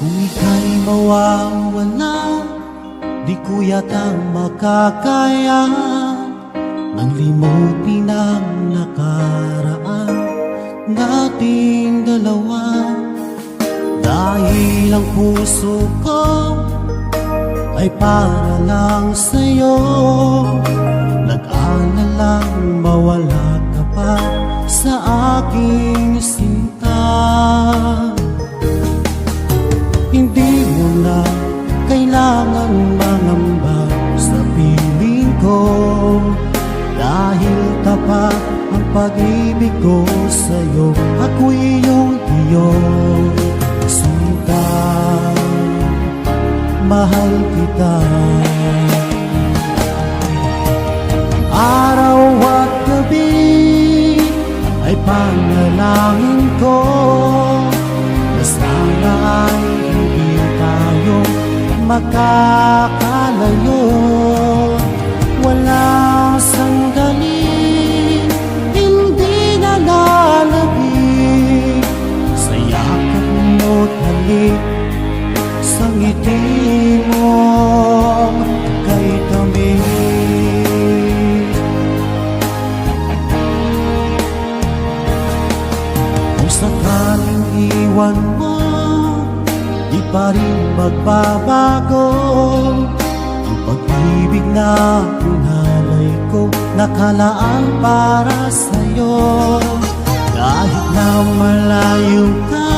Kung ika'y mawawala, di ko yata makakaya nang limutin ang nakaraan nating dalawa. Dahil ang puso ko ay para lang sa'yo, nag-aalalang mawala ka pa sa aking sinta. Hindi mo na kailangan mangamba sa piling ko, dahil tapat ang pag-ibig ko sa'yo. Ako'y iyong sinta, mahal kita. Araw at gabi ay panalangin ko na sana ay hindi tayo makakalayo. Walang sandali hindi nalalabig sa yakap mo't halik, sa ngiti mo kay tamis. Kung sakaling iwan mo, di pa rin magbabago ang pag-ibig na inalay ko, nakalaan para sa'yo. Kahit na malayo ka,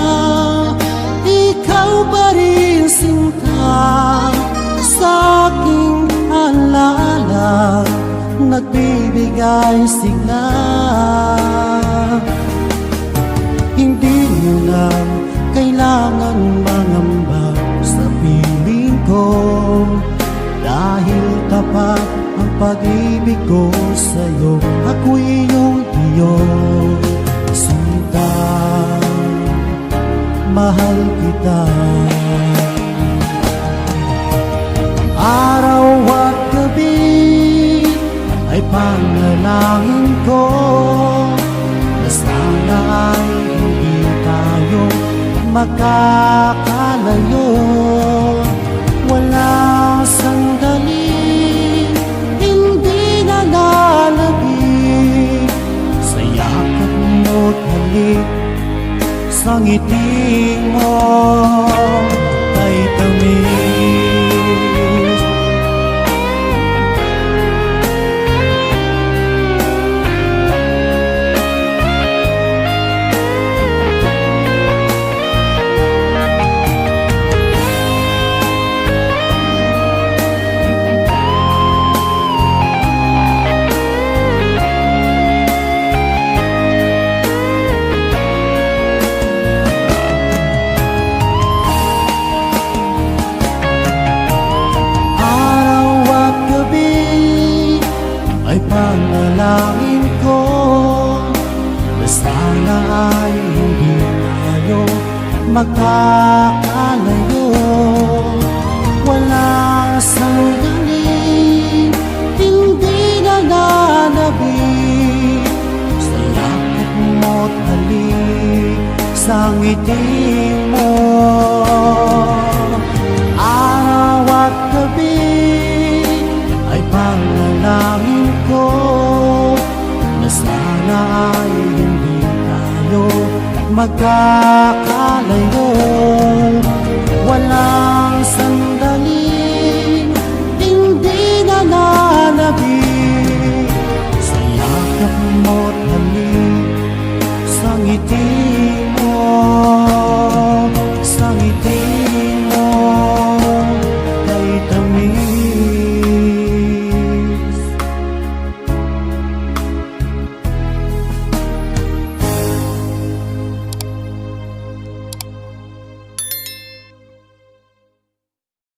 ikaw pa rin sinta, sa aking alaala nagbibigay sigla. Hindi mo na kailangan mangamba sa piling ko, dahil tapat ang pag-ibig ko sa'yo. Ako'y iyong sinta, mahal kita. Araw at gabi ay panalangin ko na sana ay hindi tayo makakalayo. Walang sandali hindi nalalabig sa yakap mo't halik, sa ngiti mo ay tamis. Panalangin ko na sana ay hindi tayo magkakalayo. Walang sandali hindi nalalabig sa yakap mo't halik, sa ngiti mo. Araw at gabi ay panalangin ko na sana ay hindi tayo magkakalayo.